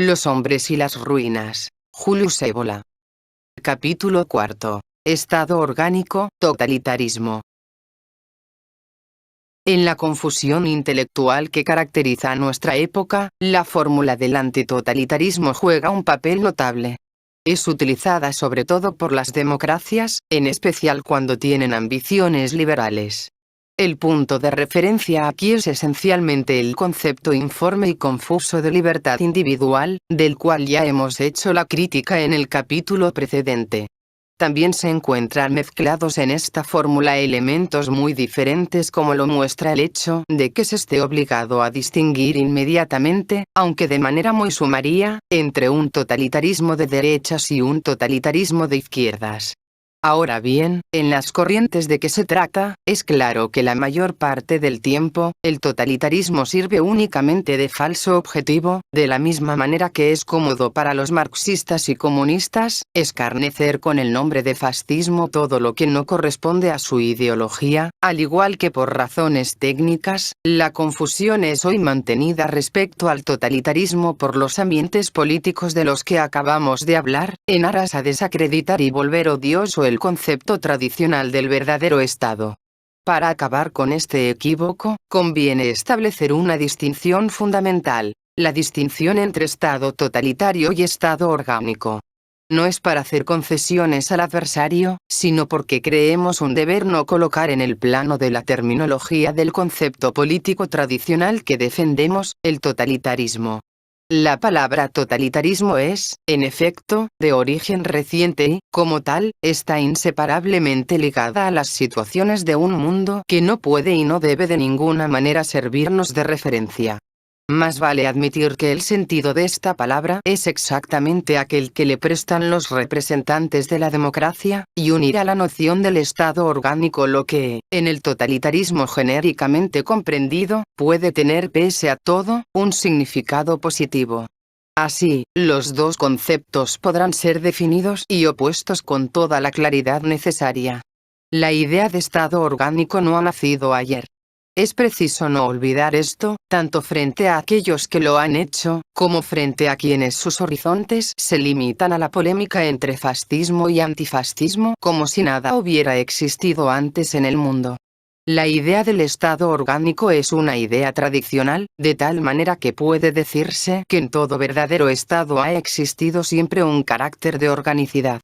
Los hombres y las ruinas. Julius Evola. Capítulo 4. Estado orgánico, totalitarismo. En la confusión intelectual que caracteriza a nuestra época, la fórmula del antitotalitarismo juega un papel notable. Es utilizada sobre todo por las democracias, en especial cuando tienen ambiciones liberales. El punto de referencia aquí es esencialmente el concepto informe y confuso de libertad individual, del cual ya hemos hecho la crítica en el capítulo precedente. También se encuentran mezclados en esta fórmula elementos muy diferentes, como lo muestra el hecho de que se esté obligado a distinguir inmediatamente, aunque de manera muy sumaria, entre un totalitarismo de derechas y un totalitarismo de izquierdas. Ahora bien, en las corrientes de que se trata, es claro que la mayor parte del tiempo, el totalitarismo sirve únicamente de falso objetivo, de la misma manera que es cómodo para los marxistas y comunistas escarnecer con el nombre de fascismo todo lo que no corresponde a su ideología, al igual que por razones técnicas, la confusión es hoy mantenida respecto al totalitarismo por los ambientes políticos de los que acabamos de hablar, en aras a desacreditar y volver odioso el concepto tradicional del verdadero Estado. Para acabar con este equívoco, conviene establecer una distinción fundamental, la distinción entre Estado totalitario y Estado orgánico. No es para hacer concesiones al adversario, sino porque creemos un deber no colocar en el plano de la terminología del concepto político tradicional que defendemos, el totalitarismo. La palabra totalitarismo es, en efecto, de origen reciente y, como tal, está inseparablemente ligada a las situaciones de un mundo que no puede y no debe de ninguna manera servirnos de referencia. Más vale admitir que el sentido de esta palabra es exactamente aquel que le prestan los representantes de la democracia, y unir a la noción del Estado orgánico lo que, en el totalitarismo genéricamente comprendido, puede tener pese a todo, un significado positivo. Así, los dos conceptos podrán ser definidos y opuestos con toda la claridad necesaria. La idea de Estado orgánico no ha nacido ayer. Es preciso no olvidar esto, tanto frente a aquellos que lo han hecho, como frente a quienes sus horizontes se limitan a la polémica entre fascismo y antifascismo, como si nada hubiera existido antes en el mundo. La idea del Estado orgánico es una idea tradicional, de tal manera que puede decirse que en todo verdadero Estado ha existido siempre un carácter de organicidad.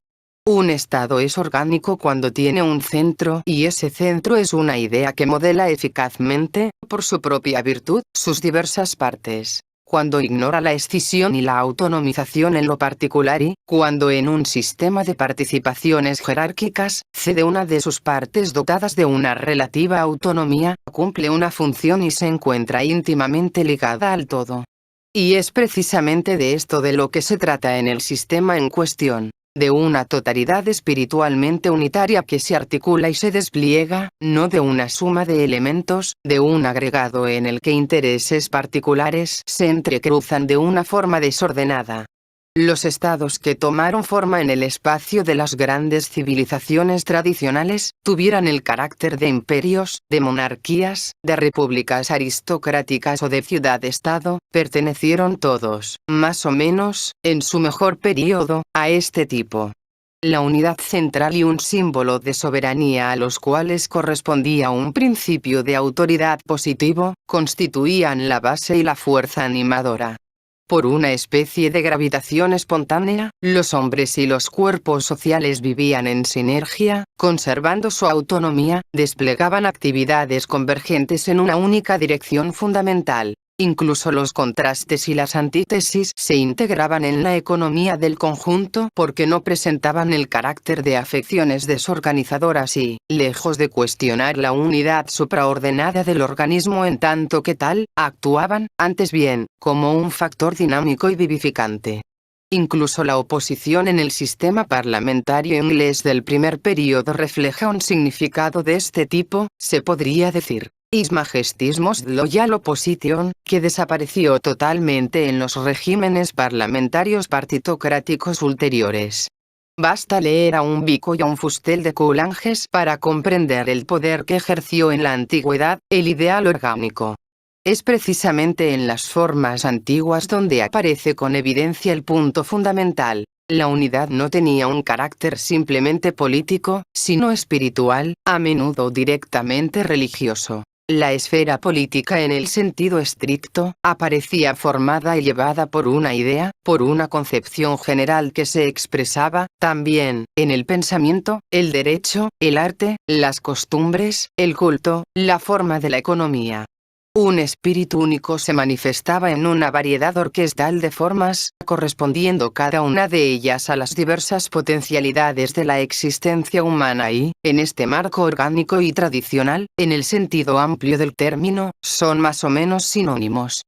Un Estado es orgánico cuando tiene un centro, y ese centro es una idea que modela eficazmente, por su propia virtud, sus diversas partes. Cuando ignora la escisión y la autonomización en lo particular y, cuando en un sistema de participaciones jerárquicas, cede una de sus partes dotadas de una relativa autonomía, cumple una función y se encuentra íntimamente ligada al todo. Y es precisamente de esto de lo que se trata en el sistema en cuestión. De una totalidad espiritualmente unitaria que se articula y se despliega, no de una suma de elementos, de un agregado en el que intereses particulares se entrecruzan de una forma desordenada. Los estados que tomaron forma en el espacio de las grandes civilizaciones tradicionales, tuvieran el carácter de imperios, de monarquías, de repúblicas aristocráticas o de ciudad-estado, pertenecieron todos, más o menos, en su mejor período, a este tipo. La unidad central y un símbolo de soberanía a los cuales correspondía un principio de autoridad positivo, constituían la base y la fuerza animadora. Por una especie de gravitación espontánea, los hombres y los cuerpos sociales vivían en sinergia, conservando su autonomía, desplegaban actividades convergentes en una única dirección fundamental. Incluso los contrastes y las antítesis se integraban en la economía del conjunto porque no presentaban el carácter de afecciones desorganizadoras y, lejos de cuestionar la unidad supraordenada del organismo en tanto que tal, actuaban, antes bien, como un factor dinámico y vivificante. Incluso la oposición en el sistema parlamentario inglés del primer período refleja un significado de este tipo, se podría decir. His Majesty's Most Loyal Opposition, que desapareció totalmente en los regímenes parlamentarios partitocráticos ulteriores. Basta leer a un Vico y a un Fustel de Coulanges para comprender el poder que ejerció en la antigüedad, el ideal orgánico. Es precisamente en las formas antiguas donde aparece con evidencia el punto fundamental. La unidad no tenía un carácter simplemente político, sino espiritual, a menudo directamente religioso. La esfera política en el sentido estricto, aparecía formada y llevada por una idea, por una concepción general que se expresaba, también, en el pensamiento, el derecho, el arte, las costumbres, el culto, la forma de la economía. Un espíritu único se manifestaba en una variedad orquestal de formas, correspondiendo cada una de ellas a las diversas potencialidades de la existencia humana y, en este marco orgánico y tradicional, en el sentido amplio del término, son más o menos sinónimos.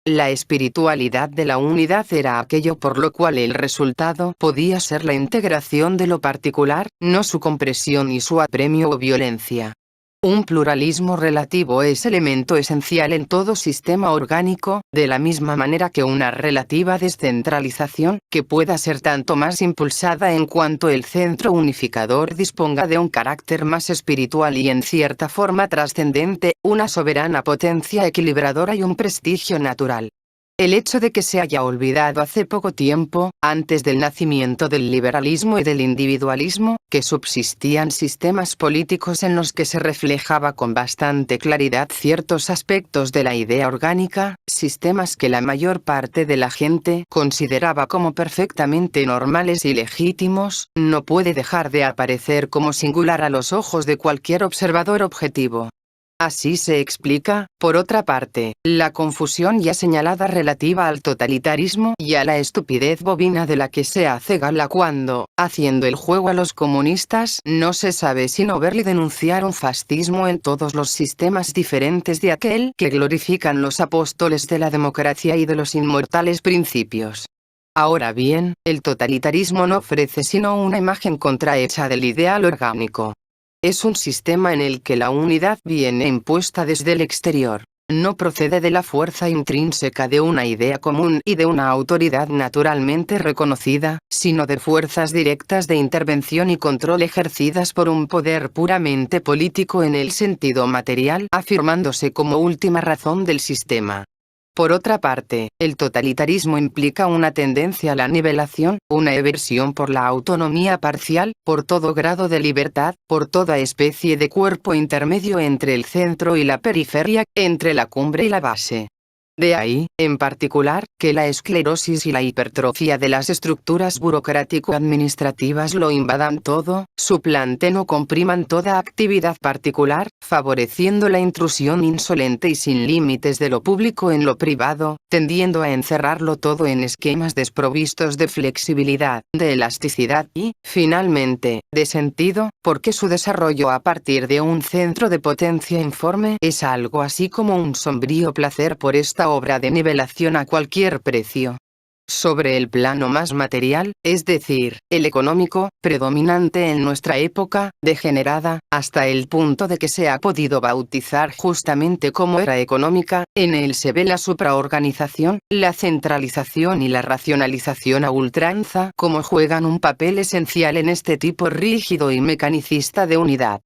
La espiritualidad de la unidad era aquello por lo cual el resultado podía ser la integración de lo particular, no su compresión y su apremio o violencia. Un pluralismo relativo es elemento esencial en todo sistema orgánico, de la misma manera que una relativa descentralización, que pueda ser tanto más impulsada en cuanto el centro unificador disponga de un carácter más espiritual y en cierta forma trascendente, una soberana potencia equilibradora y un prestigio natural. El hecho de que se haya olvidado hace poco tiempo, antes del nacimiento del liberalismo y del individualismo, que subsistían sistemas políticos en los que se reflejaba con bastante claridad ciertos aspectos de la idea orgánica, sistemas que la mayor parte de la gente consideraba como perfectamente normales y legítimos, no puede dejar de aparecer como singular a los ojos de cualquier observador objetivo. Así se explica, por otra parte, la confusión ya señalada relativa al totalitarismo y a la estupidez bobina de la que se hace gala cuando, haciendo el juego a los comunistas, no se sabe sino ver y denunciar un fascismo en todos los sistemas diferentes de aquel que glorifican los apóstoles de la democracia y de los inmortales principios. Ahora bien, el totalitarismo no ofrece sino una imagen contrahecha del ideal orgánico. Es un sistema en el que la unidad viene impuesta desde el exterior. No procede de la fuerza intrínseca de una idea común y de una autoridad naturalmente reconocida, sino de fuerzas directas de intervención y control ejercidas por un poder puramente político en el sentido material, afirmándose como última razón del sistema. Por otra parte, el totalitarismo implica una tendencia a la nivelación, una aversión por la autonomía parcial, por todo grado de libertad, por toda especie de cuerpo intermedio entre el centro y la periferia, entre la cumbre y la base. De ahí, en particular, que la esclerosis y la hipertrofia de las estructuras burocrático-administrativas lo invadan todo, suplanten o compriman toda actividad particular, favoreciendo la intrusión insolente y sin límites de lo público en lo privado, tendiendo a encerrarlo todo en esquemas desprovistos de flexibilidad, de elasticidad y, finalmente, de sentido, porque su desarrollo a partir de un centro de potencia informe es algo así como un sombrío placer por esta obra de nivelación a cualquier precio. Sobre el plano más material, es decir, el económico, predominante en nuestra época, degenerada, hasta el punto de que se ha podido bautizar justamente como era económica, en él se ve la supraorganización, la centralización y la racionalización a ultranza como juegan un papel esencial en este tipo rígido y mecanicista de unidad.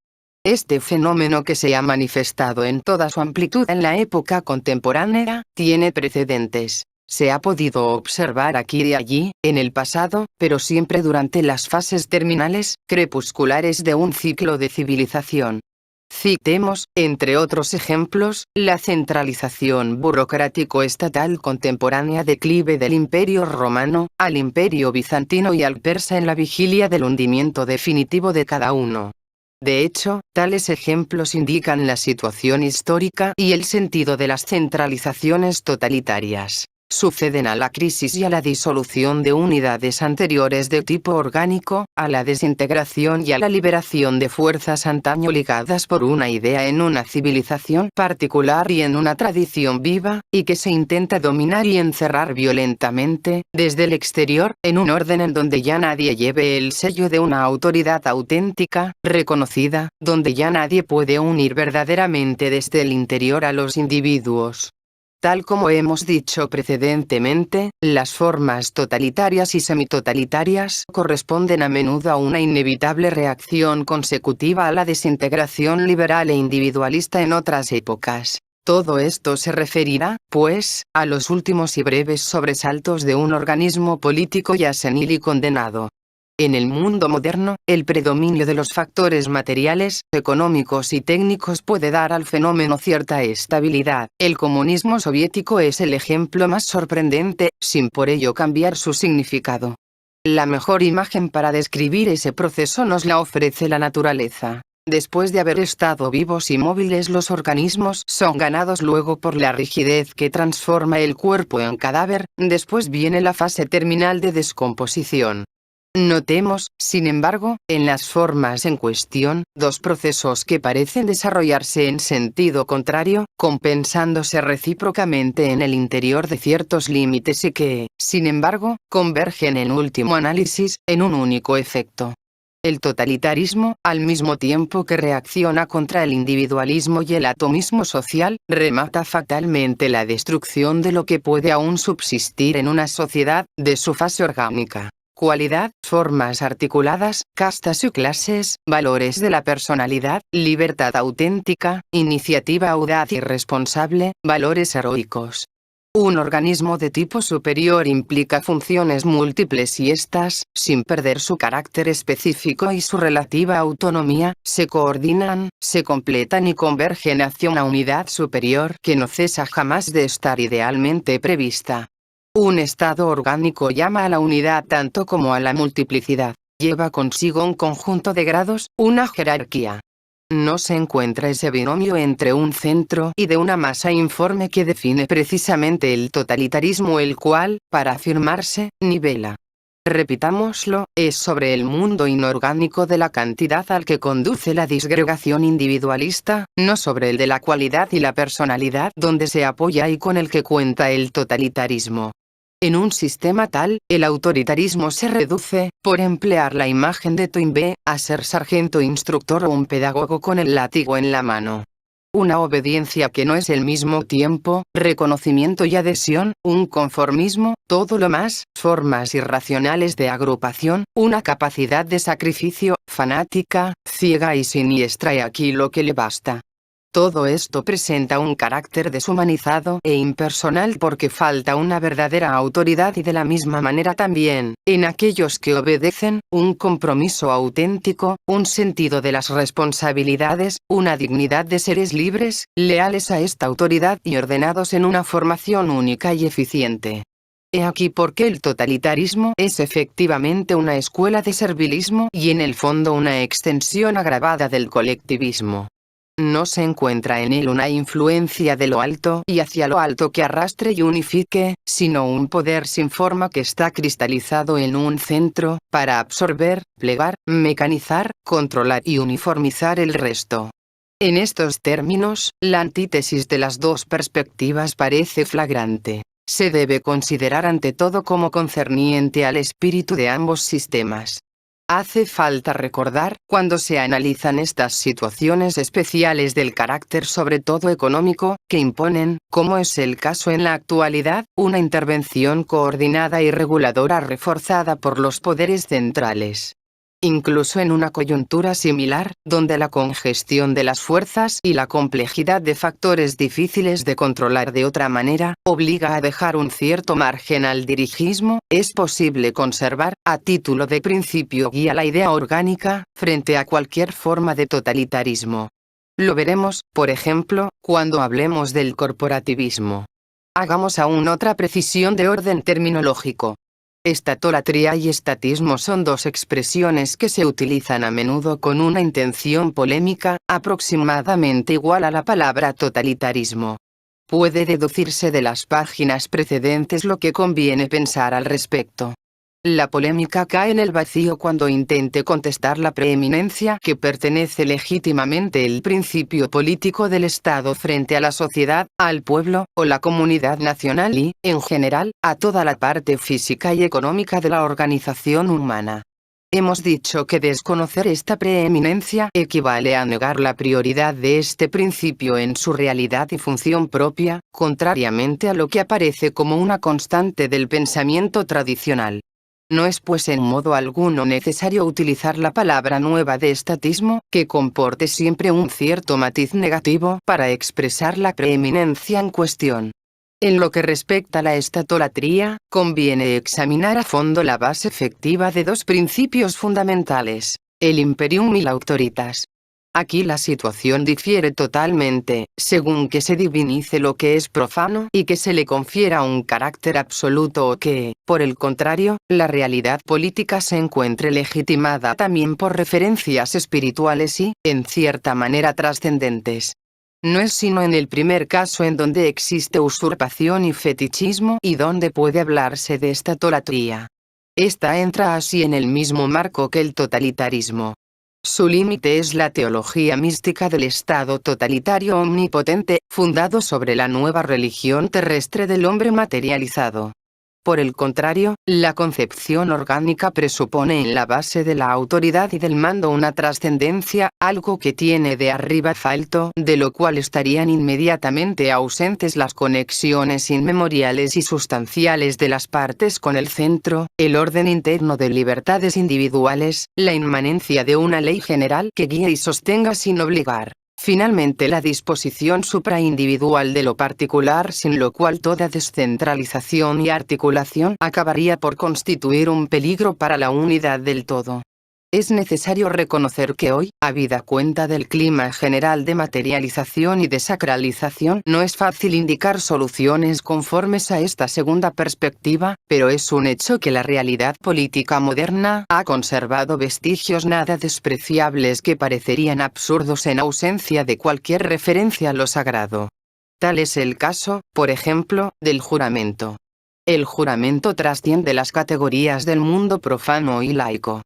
Este fenómeno que se ha manifestado en toda su amplitud en la época contemporánea, tiene precedentes. Se ha podido observar aquí y allí, en el pasado, pero siempre durante las fases terminales, crepusculares de un ciclo de civilización. Citemos, entre otros ejemplos, la centralización burocrático-estatal contemporánea declive del Imperio Romano, al Imperio Bizantino y al Persa en la vigilia del hundimiento definitivo de cada uno. De hecho, tales ejemplos indican la situación histórica y el sentido de las centralizaciones totalitarias. Suceden a la crisis y a la disolución de unidades anteriores de tipo orgánico, a la desintegración y a la liberación de fuerzas antaño ligadas por una idea en una civilización particular y en una tradición viva, y que se intenta dominar y encerrar violentamente, desde el exterior, en un orden en donde ya nadie lleve el sello de una autoridad auténtica, reconocida, donde ya nadie puede unir verdaderamente desde el interior a los individuos. Tal como hemos dicho precedentemente, las formas totalitarias y semitotalitarias corresponden a menudo a una inevitable reacción consecutiva a la desintegración liberal e individualista en otras épocas. Todo esto se referirá, pues, a los últimos y breves sobresaltos de un organismo político ya senil y condenado. En el mundo moderno, el predominio de los factores materiales, económicos y técnicos puede dar al fenómeno cierta estabilidad. El comunismo soviético es el ejemplo más sorprendente, sin por ello cambiar su significado. La mejor imagen para describir ese proceso nos la ofrece la naturaleza. Después de haber estado vivos y móviles, los organismos son ganados luego por la rigidez que transforma el cuerpo en cadáver. Después viene la fase terminal de descomposición. Notemos, sin embargo, en las formas en cuestión, dos procesos que parecen desarrollarse en sentido contrario, compensándose recíprocamente en el interior de ciertos límites y que, sin embargo, convergen en último análisis, en un único efecto. El totalitarismo, al mismo tiempo que reacciona contra el individualismo y el atomismo social, remata fatalmente la destrucción de lo que puede aún subsistir en una sociedad, de su fase orgánica. Cualidad, formas articuladas, castas y clases, valores de la personalidad, libertad auténtica, iniciativa audaz y responsable, valores heroicos. Un organismo de tipo superior implica funciones múltiples y estas, sin perder su carácter específico y su relativa autonomía, se coordinan, se completan y convergen hacia una unidad superior que no cesa jamás de estar idealmente prevista. Un estado orgánico llama a la unidad tanto como a la multiplicidad. Lleva consigo un conjunto de grados, una jerarquía. No se encuentra ese binomio entre un centro y de una masa informe que define precisamente el totalitarismo, el cual, para afirmarse, nivela. Repitámoslo, es sobre el mundo inorgánico de la cantidad al que conduce la disgregación individualista, no sobre el de la cualidad y la personalidad donde se apoya y con el que cuenta el totalitarismo. En un sistema tal, el autoritarismo se reduce, por emplear la imagen de Toynbee, a ser sargento instructor o un pedagogo con el látigo en la mano. Una obediencia que no es al mismo tiempo, reconocimiento y adhesión, un conformismo, todo lo más, formas irracionales de agrupación, una capacidad de sacrificio, fanática, ciega y siniestra, y aquí lo que le basta. Todo esto presenta un carácter deshumanizado e impersonal porque falta una verdadera autoridad y de la misma manera también, en aquellos que obedecen, un compromiso auténtico, un sentido de las responsabilidades, una dignidad de seres libres, leales a esta autoridad y ordenados en una formación única y eficiente. He aquí por qué el totalitarismo es efectivamente una escuela de servilismo y en el fondo una extensión agravada del colectivismo. No se encuentra en él una influencia de lo alto y hacia lo alto que arrastre y unifique, sino un poder sin forma que está cristalizado en un centro, para absorber, plegar, mecanizar, controlar y uniformizar el resto. En estos términos, la antítesis de las dos perspectivas parece flagrante. Se debe considerar ante todo como concerniente al espíritu de ambos sistemas. Hace falta recordar, cuando se analizan estas situaciones especiales del carácter sobre todo económico, que imponen, como es el caso en la actualidad, una intervención coordinada y reguladora reforzada por los poderes centrales. Incluso en una coyuntura similar, donde la congestión de las fuerzas y la complejidad de factores difíciles de controlar de otra manera, obliga a dejar un cierto margen al dirigismo, es posible conservar, a título de principio guía, la idea orgánica, frente a cualquier forma de totalitarismo. Lo veremos, por ejemplo, cuando hablemos del corporativismo. Hagamos aún otra precisión de orden terminológico. Estatolatría y estatismo son dos expresiones que se utilizan a menudo con una intención polémica, aproximadamente igual a la palabra totalitarismo. Puede deducirse de las páginas precedentes lo que conviene pensar al respecto. La polémica cae en el vacío cuando intente contestar la preeminencia que pertenece legítimamente el principio político del Estado frente a la sociedad, al pueblo, o la comunidad nacional y, en general, a toda la parte física y económica de la organización humana. Hemos dicho que desconocer esta preeminencia equivale a negar la prioridad de este principio en su realidad y función propia, contrariamente a lo que aparece como una constante del pensamiento tradicional. No es pues en modo alguno necesario utilizar la palabra nueva de estatismo, que comporte siempre un cierto matiz negativo para expresar la preeminencia en cuestión. En lo que respecta a la estatolatría, conviene examinar a fondo la base efectiva de dos principios fundamentales, el imperium y la autoritas. Aquí la situación difiere totalmente, según que se divinice lo que es profano y que se le confiera un carácter absoluto o que, por el contrario, la realidad política se encuentre legitimada también por referencias espirituales y, en cierta manera, trascendentes. No es sino en el primer caso en donde existe usurpación y fetichismo y donde puede hablarse de estatolatría. Esta entra así en el mismo marco que el totalitarismo. Su límite es la teología mística del Estado totalitario omnipotente, fundado sobre la nueva religión terrestre del hombre materializado. Por el contrario, la concepción orgánica presupone en la base de la autoridad y del mando una trascendencia, algo que tiene de arriba falto, de lo cual estarían inmediatamente ausentes las conexiones inmemoriales y sustanciales de las partes con el centro, el orden interno de libertades individuales, la inmanencia de una ley general que guíe y sostenga sin obligar. Finalmente la disposición supraindividual de lo particular, sin lo cual toda descentralización y articulación acabaría por constituir un peligro para la unidad del todo. Es necesario reconocer que hoy, habida cuenta del clima general de materialización y desacralización, no es fácil indicar soluciones conformes a esta segunda perspectiva, pero es un hecho que la realidad política moderna ha conservado vestigios nada despreciables que parecerían absurdos en ausencia de cualquier referencia a lo sagrado. Tal es el caso, por ejemplo, del juramento. El juramento trasciende las categorías del mundo profano y laico.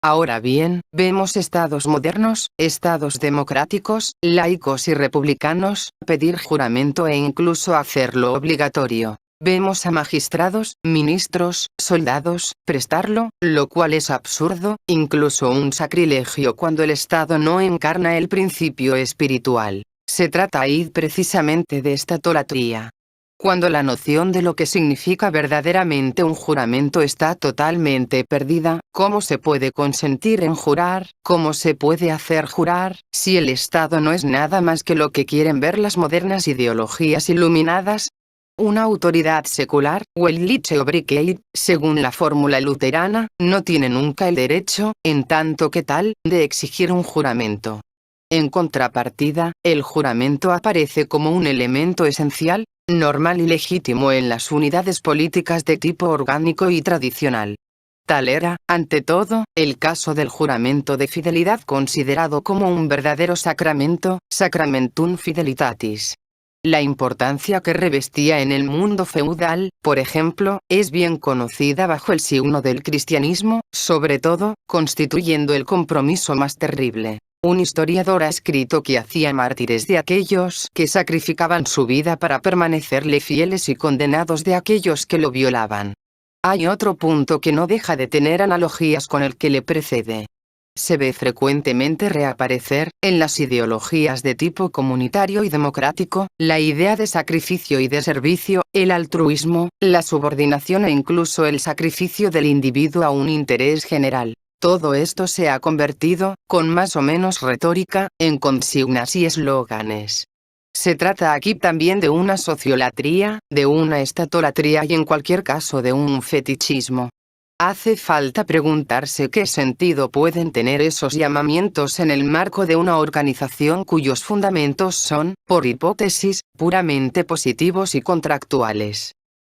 Ahora bien, vemos estados modernos, estados democráticos, laicos y republicanos, pedir juramento e incluso hacerlo obligatorio. Vemos a magistrados, ministros, soldados, prestarlo, lo cual es absurdo, incluso un sacrilegio cuando el Estado no encarna el principio espiritual. Se trata ahí precisamente de estatolatría. Cuando la noción de lo que significa verdaderamente un juramento está totalmente perdida, ¿cómo se puede consentir en jurar? ¿Cómo se puede hacer jurar, si el Estado no es nada más que lo que quieren ver las modernas ideologías iluminadas? Una autoridad secular, o el liche obrigkeit, según la fórmula luterana, no tiene nunca el derecho, en tanto que tal, de exigir un juramento. En contrapartida, el juramento aparece como un elemento esencial, normal y legítimo en las unidades políticas de tipo orgánico y tradicional. Tal era, ante todo, el caso del juramento de fidelidad considerado como un verdadero sacramento, sacramentum fidelitatis. La importancia que revestía en el mundo feudal, por ejemplo, es bien conocida bajo el signo del cristianismo, sobre todo, constituyendo el compromiso más terrible. Un historiador ha escrito que hacía mártires de aquellos que sacrificaban su vida para permanecerle fieles y condenados de aquellos que lo violaban. Hay otro punto que no deja de tener analogías con el que le precede. Se ve frecuentemente reaparecer, en las ideologías de tipo comunitario y democrático, la idea de sacrificio y de servicio, el altruismo, la subordinación e incluso el sacrificio del individuo a un interés general. Todo esto se ha convertido, con más o menos retórica, en consignas y eslóganes. Se trata aquí también de una sociolatría, de una estatolatría y en cualquier caso de un fetichismo. Hace falta preguntarse qué sentido pueden tener esos llamamientos en el marco de una organización cuyos fundamentos son, por hipótesis, puramente positivos y contractuales.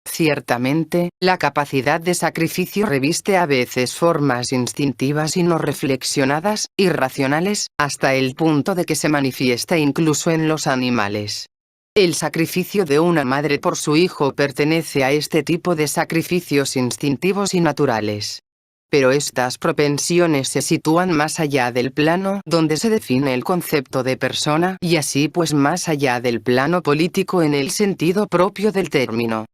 Ciertamente, la capacidad de sacrificio reviste a veces formas instintivas y no reflexionadas, irracionales, hasta el punto de que se manifiesta incluso en los animales. El sacrificio de una madre por su hijo pertenece a este tipo de sacrificios instintivos y naturales. Pero estas propensiones se sitúan más allá del plano donde se define el concepto de persona y así pues más allá del plano político en el sentido propio del término.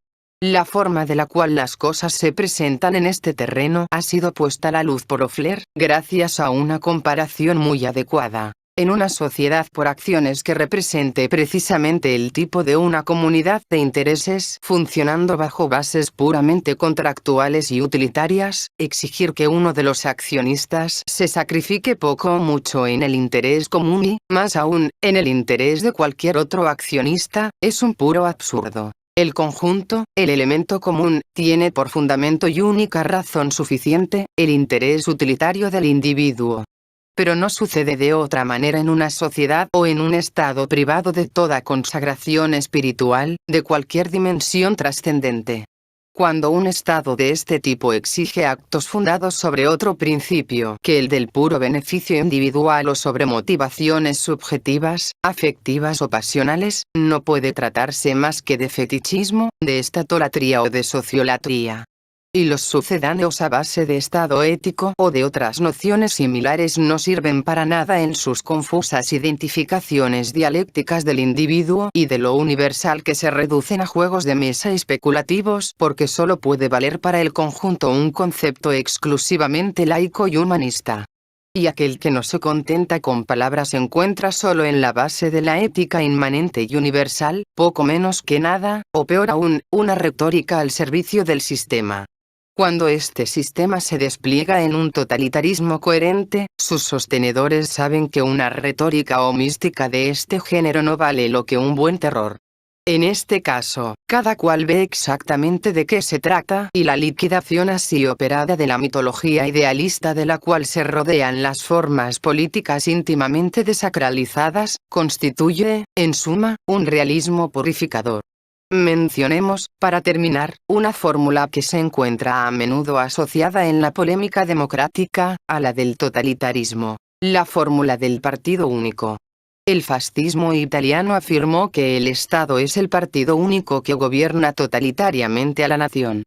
La forma de la cual las cosas se presentan en este terreno ha sido puesta a la luz por Ofler, gracias a una comparación muy adecuada. En una sociedad por acciones que represente precisamente el tipo de una comunidad de intereses funcionando bajo bases puramente contractuales y utilitarias, exigir que uno de los accionistas se sacrifique poco o mucho en el interés común y, más aún, en el interés de cualquier otro accionista, es un puro absurdo. El conjunto, el elemento común, tiene por fundamento y única razón suficiente, el interés utilitario del individuo. Pero no sucede de otra manera en una sociedad o en un estado privado de toda consagración espiritual, de cualquier dimensión trascendente. Cuando un estado de este tipo exige actos fundados sobre otro principio que el del puro beneficio individual o sobre motivaciones subjetivas, afectivas o pasionales, no puede tratarse más que de fetichismo, de estatolatría o de sociolatría. Y los sucedáneos a base de estado ético o de otras nociones similares no sirven para nada en sus confusas identificaciones dialécticas del individuo y de lo universal que se reducen a juegos de mesa especulativos porque solo puede valer para el conjunto un concepto exclusivamente laico y humanista. Y aquel que no se contenta con palabras se encuentra solo en la base de la ética inmanente y universal, poco menos que nada, o peor aún, una retórica al servicio del sistema. Cuando este sistema se despliega en un totalitarismo coherente, sus sostenedores saben que una retórica o mística de este género no vale lo que un buen terror. En este caso, cada cual ve exactamente de qué se trata y la liquidación así operada de la mitología idealista de la cual se rodean las formas políticas íntimamente desacralizadas, constituye, en suma, un realismo purificador. Mencionemos, para terminar, una fórmula que se encuentra a menudo asociada en la polémica democrática, a la del totalitarismo: la fórmula del partido único. El fascismo italiano afirmó que el Estado es el partido único que gobierna totalitariamente a la nación.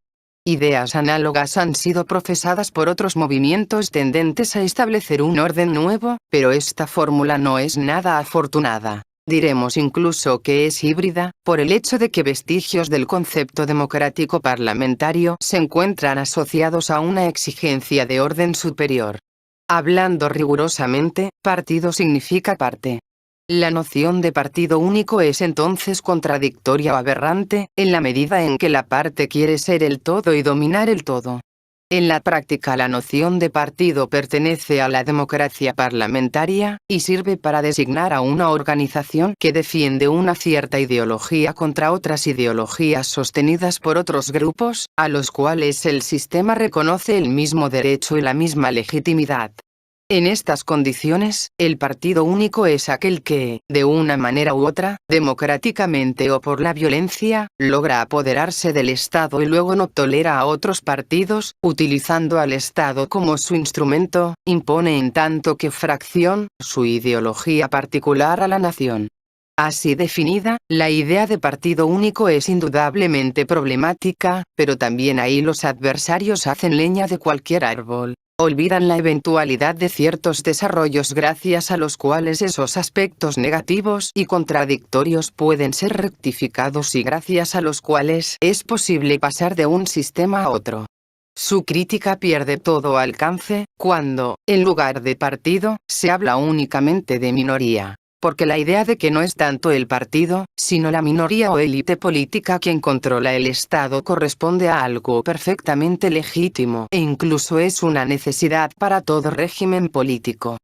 Ideas análogas han sido profesadas por otros movimientos tendentes a establecer un orden nuevo, pero esta fórmula no es nada afortunada. Diremos incluso que es híbrida, por el hecho de que vestigios del concepto democrático parlamentario se encuentran asociados a una exigencia de orden superior. Hablando rigurosamente, partido significa parte. La noción de partido único es entonces contradictoria o aberrante, en la medida en que la parte quiere ser el todo y dominar el todo. En la práctica la noción de partido pertenece a la democracia parlamentaria, y sirve para designar a una organización que defiende una cierta ideología contra otras ideologías sostenidas por otros grupos, a los cuales el sistema reconoce el mismo derecho y la misma legitimidad. En estas condiciones, el partido único es aquel que, de una manera u otra, democráticamente o por la violencia, logra apoderarse del Estado y luego no tolera a otros partidos, utilizando al Estado como su instrumento, impone en tanto que fracción, su ideología particular a la nación. Así definida, la idea de partido único es indudablemente problemática, pero también ahí los adversarios hacen leña de cualquier árbol. Olvidan la eventualidad de ciertos desarrollos gracias a los cuales esos aspectos negativos y contradictorios pueden ser rectificados y gracias a los cuales es posible pasar de un sistema a otro. Su crítica pierde todo alcance, cuando, en lugar de partido, se habla únicamente de minoría. Porque la idea de que no es tanto el partido, sino la minoría o élite política quien controla el Estado corresponde a algo perfectamente legítimo e incluso es una necesidad para todo régimen político.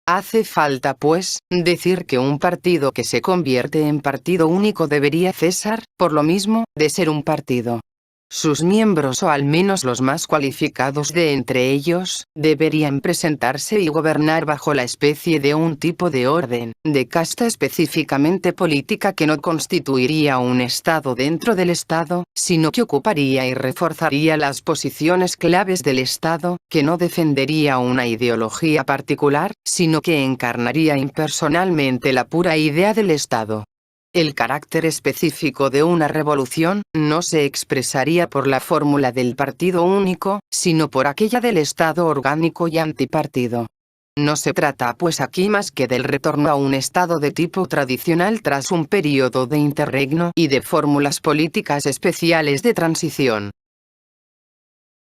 Hace falta, pues, decir que un partido que se convierte en partido único debería cesar, por lo mismo, de ser un partido. Sus miembros o al menos los más cualificados de entre ellos, deberían presentarse y gobernar bajo la especie de un tipo de orden, de casta específicamente política que no constituiría un Estado dentro del Estado, sino que ocuparía y reforzaría las posiciones claves del Estado, que no defendería una ideología particular, sino que encarnaría impersonalmente la pura idea del Estado. El carácter específico de una revolución, no se expresaría por la fórmula del partido único, sino por aquella del Estado orgánico y antipartido. No se trata pues aquí más que del retorno a un estado de tipo tradicional tras un período de interregno y de fórmulas políticas especiales de transición.